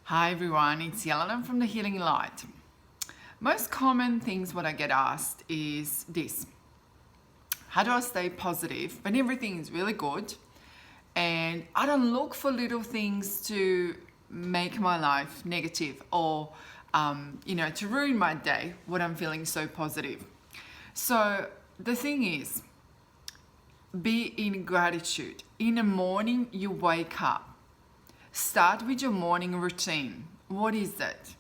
Hi everyone, it's Yelena from The Healing Light. Most common things what I get asked is this. How do I stay positive when everything is really good and I don't look for little things to make my life negative or to ruin my day when I'm feeling so positive. So the thing is, be in gratitude. In the morning you wake up. Start with your morning routine. What is it?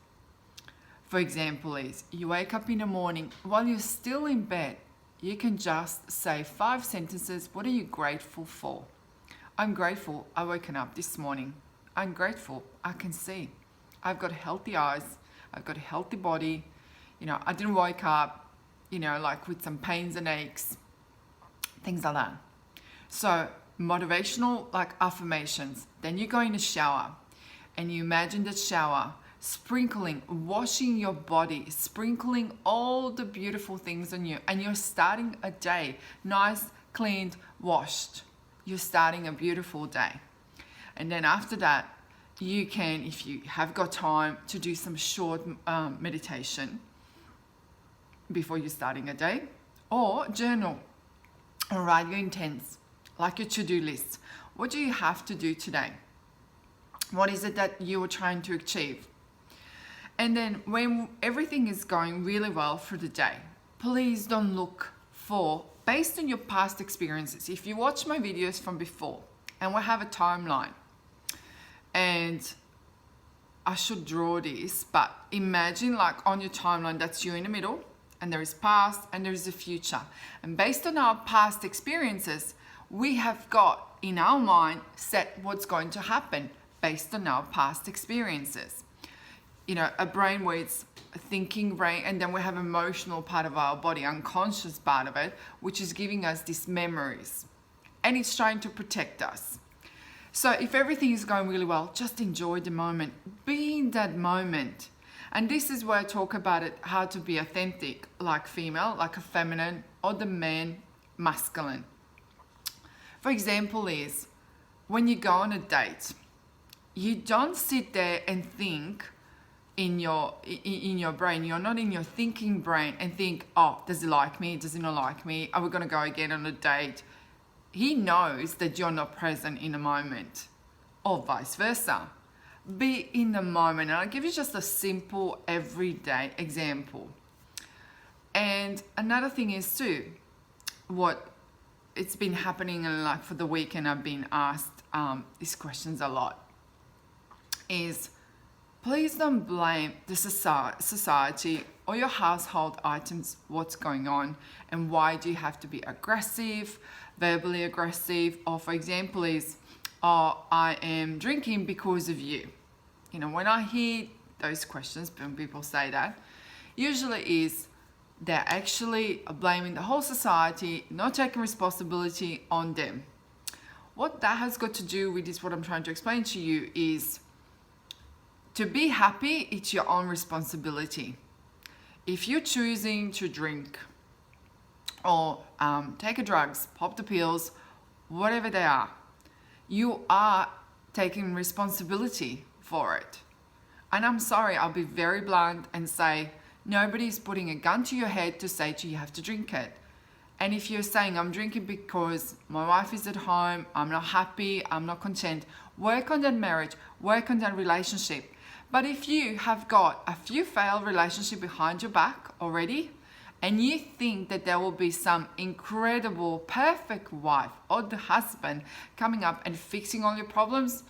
For example, is you wake up in the morning while you're still in bed. You can just say 5 sentences. What are you grateful for? I'm grateful I woken up this morning. I'm grateful I can see. I've got healthy eyes. I've got a healthy body. I didn't wake up, like with some pains and aches, things like that. So motivational affirmations. Then you go in the shower and you imagine the shower sprinkling, washing your body, sprinkling all the beautiful things on you, and you're starting a day nice, cleaned, washed. You're starting a beautiful day. And then after that, you can, if you have got time, to do some short meditation before you're starting a day, or journal or write your intents, like your to-do list. What do you have to do today? What is it that you are trying to achieve? And then when everything is going really well for the day, please don't look for, based on your past experiences. If you watch my videos from before, and we have a timeline, and I should draw this, but imagine on your timeline, that's you in the middle, and there is past and there is the future. And based on our past experiences, we have got in our mind set what's going to happen based on our past experiences. A brain where it's a thinking brain, and then we have emotional part of our body, unconscious part of it, which is giving us these memories, and it's trying to protect us. So if everything is going really well, just enjoy the moment, be in that moment. And this is where I talk about it, how to be authentic, like female, like a feminine, or the man, masculine. For example is, when you go on a date, you don't sit there and think in your brain. You're not in your thinking brain and think, oh, does he like me? Does he not like me? Are we going to go again on a date? He knows that you're not present in the moment, or vice versa. Be in the moment. And I'll give you just a simple everyday example. And another thing is too, what it's been happening for the weekend, I've been asked these questions a lot, is please don't blame the society or your household items, what's going on, and why do you have to be aggressive, verbally aggressive, or for example is, oh, I am drinking because of you. When I hear those questions, when people say that, usually is they're actually blaming the whole society, not taking responsibility on them. What that has got to do with is what I'm trying to explain to you is, to be happy, it's your own responsibility. If you're choosing to drink or take the drugs, pop the pills, whatever they are, you are taking responsibility for it. And I'm sorry, I'll be very blunt and say, nobody's putting a gun to your head to say to you have to drink it. And if you're saying, I'm drinking because my wife is at home, I'm not happy, I'm not content, work on that marriage, work on that relationship. But if you have got a few failed relationships behind your back already, and you think that there will be some incredible, perfect wife or the husband coming up and fixing all your problems,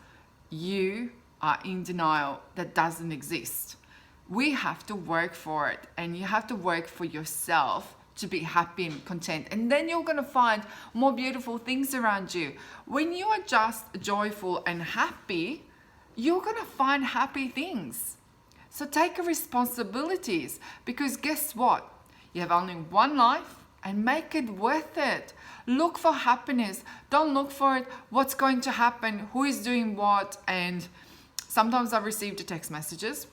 you are in denial. That doesn't exist. We have to work for it, and you have to work for yourself to be happy and content. And then you're going to find more beautiful things around you. When you are just joyful and happy, you're going to find happy things. So take responsibilities, because guess what? You have only one life, and make it worth it. Look for happiness. Don't look for it, what's going to happen, who is doing what. And sometimes I've received text messages,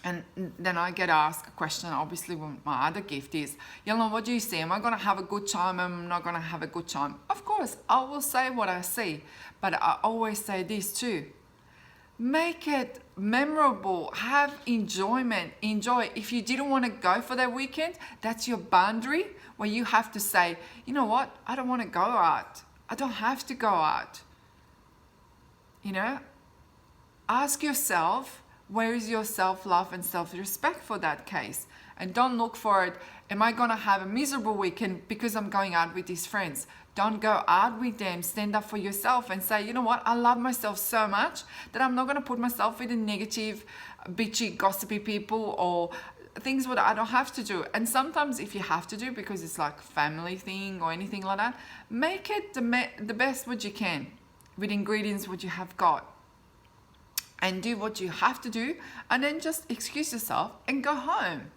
and then I get asked a question. Obviously, my other gift is, Yelena, what do you see? Am I going to have a good time? Am I not going to have a good time? Of course, I will say what I see. But I always say this too. Make it memorable. Have enjoyment. Enjoy. If you didn't want to go for that weekend, that's your boundary where you have to say, you know what? I don't want to go out. I don't have to go out. You know, ask yourself, where is your self-love and self-respect for that case? And don't look for it, am I going to have a miserable weekend because I'm going out with these friends? Don't go out with them. Stand up for yourself and say, you know what, I love myself so much that I'm not going to put myself with the negative, bitchy, gossipy people or things what I don't have to do. And sometimes if you have to do, because it's like family thing or anything like that, make it the best what you can with ingredients what you have got. And do what you have to do, and then just excuse yourself and go home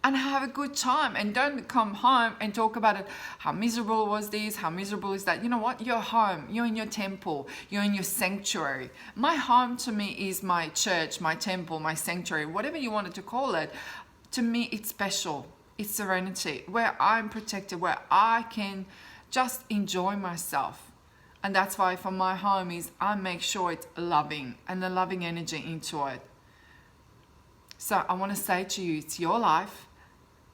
and have a good time. And don't come home and talk about it, how miserable was this, how miserable is that. You know what, you're home, you're in your temple, you're in your sanctuary. My home to me is my church, my temple, my sanctuary, whatever you wanted to call it. To me, it's special, it's serenity, where I'm protected, where I can just enjoy myself. And that's why for my home is I make sure it's loving and the loving energy into it. So I want to say to you, it's your life.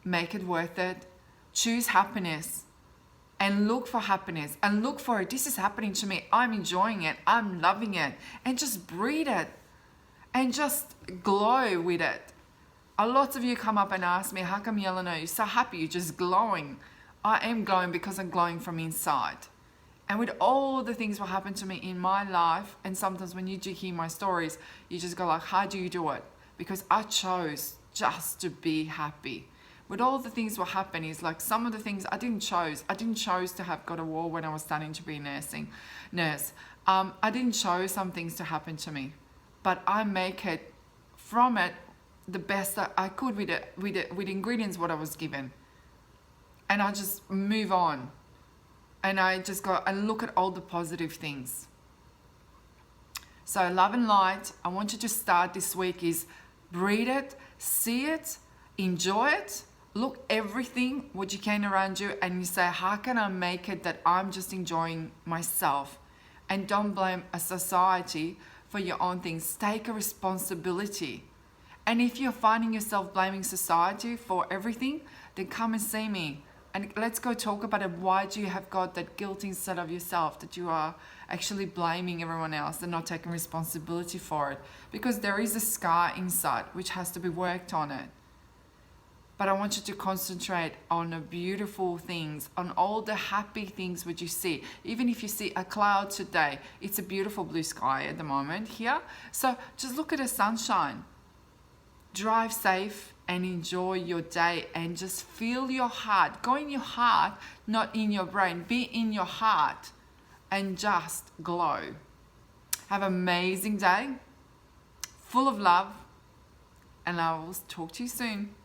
Make it worth it. Choose happiness and look for happiness and look for it. This is happening to me. I'm enjoying it. I'm loving it. And just breathe it and just glow with it. A lot of you come up and ask me, how come Yelena, you're so happy? You're just glowing. I am glowing because I'm glowing from inside. And with all the things what happened to me in my life, and sometimes when you do hear my stories, you just go like, how do you do it? Because I chose just to be happy. With all the things what happened is like some of the things I didn't choose. I didn't choose to have got a war when I was starting to be a nurse. I didn't choose some things to happen to me, but I make it from it the best that I could with ingredients what I was given, and I just move on. And I just go and look at all the positive things. So love and light, I want you to start this week is breathe it, see it, enjoy it, look everything what you can around you, and you say, how can I make it that I'm just enjoying myself? And don't blame a society for your own things. Take a responsibility. And if you're finding yourself blaming society for everything, then come and see me. And let's go talk about it. Why do you have got that guilt inside of yourself that you are actually blaming everyone else and not taking responsibility for it? Because there is a scar inside which has to be worked on it. But I want you to concentrate on the beautiful things, on all the happy things which you see. Even if you see a cloud today, it's a beautiful blue sky at the moment here. So just look at the sunshine. Drive safe and enjoy your day and just feel your heart. Go in your heart, not in your brain. Be in your heart and just glow. Have an amazing day, full of love, and I will talk to you soon.